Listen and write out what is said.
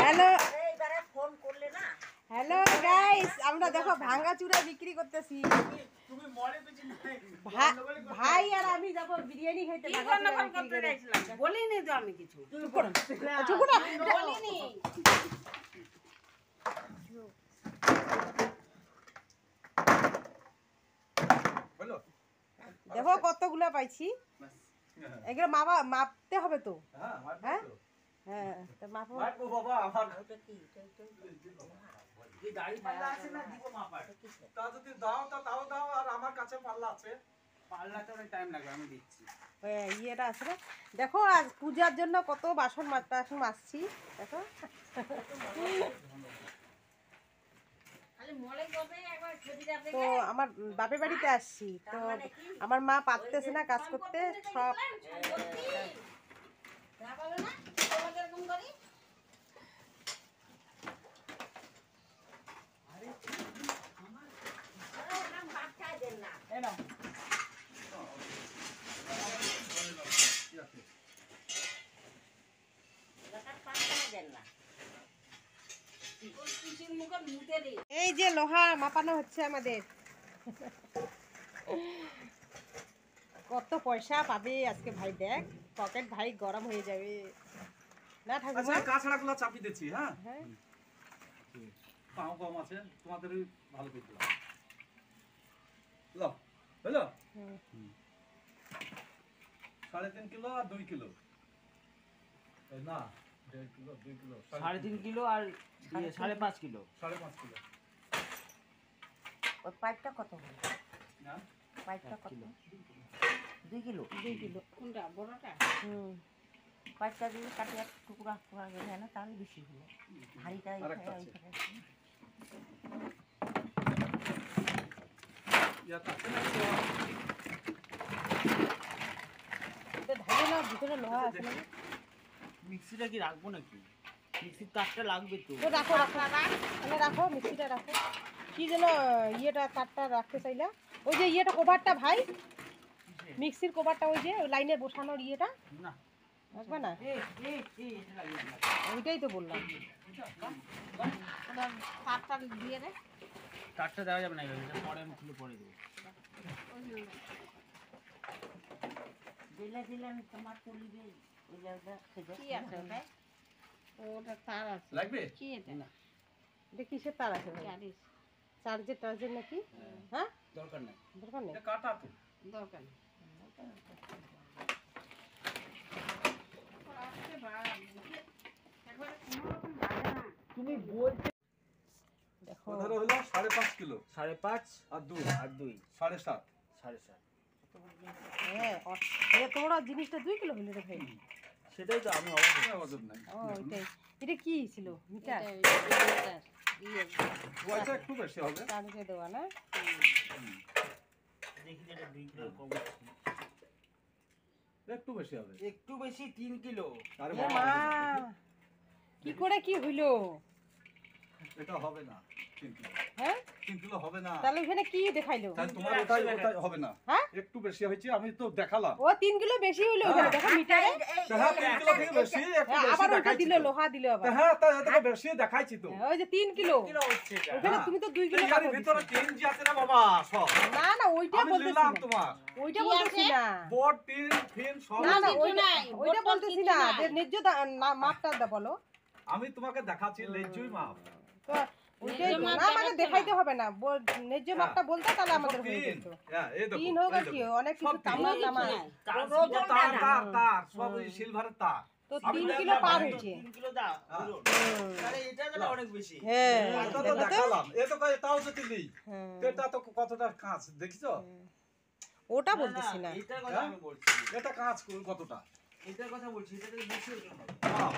Hello hello guys, আমরা দেখো ভাঙা চুরা বিক্রি করতেছি। ভাই আর আমি যাবো বিরিয়ানি খাইতে। বলিনি তো আমি কিছু। বলিনি। দেখো কতগুলা পাইছি। এগুলো মাপতে হবে তো। হ্যাঁ হ্যাঁ, তো মাপো বাবা। আমার ওটা কি এই দাড়ি পাল্লা আছে না, দিব মাপার। তা যদি দাও তা তাও দাও, আর আমার কাছে পাল্লা আছে। পাল্লাতে অনেক টাইম লাগবে, আমি দিচ্ছি। ইয়েটা আছে না, দেখো আজ পূজার জন্য কত বাসন মাজছি। দেখো তো আমার বাপের বাড়িতে আসছি, তো আমার মা পারতেছে না কাজ করতে, সব এই যে লোহা মাপানো হচ্ছে আমাদের। কত পয়সা পাবে আজকে ভাই, দেখ পকেট ভাই গরম হয়ে যাবে না ঠাকুমা। আচ্ছা, কাছড়াগুলো চাপি দিচ্ছি। হ্যাঁ পাও কম আছে, তোমাদেরই ভালো করে দাও। হলো 3.5 কিলো আর 2 কিলো না, 1.5 কিলো 2 কিলো 3.5 কিলো আর 5.5 কিলো 5.5 কিলো। ওই পাইপটা কত হলো? না, পাইপটা কত? 2 কিলো। 2 কিলো কোনটা বড়টা? পাইপটা দিয়ে কাটিয়ে টুকরা টুকরা গেলে না, তাহলে বেশি হলো। ভারীটা আরেকটা আছে। ভিতরে লোহা আছে না? মিক্সিটা কি রাখবো নাকি? মিক্সির তারটা লাগবে তো। রাখো রাখো, মিক্সিটা রাখো। কি যেন ইয়েটা তারটা রাখতে চাইলা, ওই যে ইয়েটা কভারটা ভাই, মিক্সির কভারটা, ওই যে লাইনে বসানোর ইয়েটা না রাখবে না? ওইটাই তো বললাম। তারটা দিয়ে দে। তারটা দেওয়া যাবে না, এটা পরে আমি খুলে পরে দেবো। দিলে আমি তোমার তুলিবে। কি আছে ওটা? ওটা তার আছে। লাগবে কি এটা? না, এটা কিসের তার আছে ভাই? চার্জের নাকি? হ্যাঁ, দরকার নেই। দরকার নেই, এটা কাটা তো দরকার নেই। তুমি বলতে দেখো ওধারে হলো 5.5 কিলো 5.5 আর 2 7.5 7.5। হ্যাঁ, তোমরা জিনিসটা 2 কিলো হইলো রে ভাই। সেটাই তো আমি ওজন নাই। ওইটাই। এটা কি ছিল? মিটার? ওইটা একটু বেশি হবে। চার্জে দেওয়া না? দেখি যেটা 2 কিলো কম। একটু বেশি হবে, একটু বেশি 3 কিলো। আরে এ মা, কি করে কি হইলো? এটা হবে না 3 কিলো। হ্যাঁ, 3 কিলো হবে না। তাহলে এখানে কি দেখাইলো? তাহলে তোমার ওটাই হবে না। হ্যাঁ, একটু বেশি হয়েছে, আমি তো দেখালাম। ও 3 কিলো বেশি হইলো ওখানে, দেখো মিটারে। হ্যাঁ 3 কিলো থেকে বেশি, একটু বেশি আবার ওটা দেখাইছি দিল, তো। লোহা দিল আবার। হ্যাঁ তা এটা বেশি দেখাইছি তো। ওই যে 3 কিলো কিলো হচ্ছে এটা। ওখানে, তুমি তো 2 কিলো এর পাবো। ভিতরে 3 জি আছে না বাবা, সব না না, ওইটা আমি বলতেছি নিলাম না, তোমার। ওইটা বলতেছি না। বোর্ড টিন ফিন সব না না, আছে। ওইটা বলতেছি না, যে ন্যায্য মাপটা বলো। আমি তোমাকে দেখাচ্ছি লেজুই মাপ। তো ওইটাই তো, না আমাকে দেখাইতে হবে না, ন্যায্য মাপটা বলতে তাহলে আমাদের হয়ে যেত। হ্যাঁ এই দেখো, 3 হোক আর কি, অনেক কিছু তামা তার সব ওই সিলভারের তার। তো আমি 3 কিলো পার হয়েছে। 3 কিলো দাও। তাহলে এটা তাহলে অনেক বেশি। হ্যাঁ, এটা তো দেখালাম, এটা তো এটাও যদি নেই, হ্যাঁ। তো এটা তো কতটা কাঁচ দেখিছো? ওটা বলতেছি না, এটার কথা আমি বলছি। এটা কাঁচ কতটা? এটার কথা বলছি, এটা তো বেশি ওজন হবে। হ্যাঁ।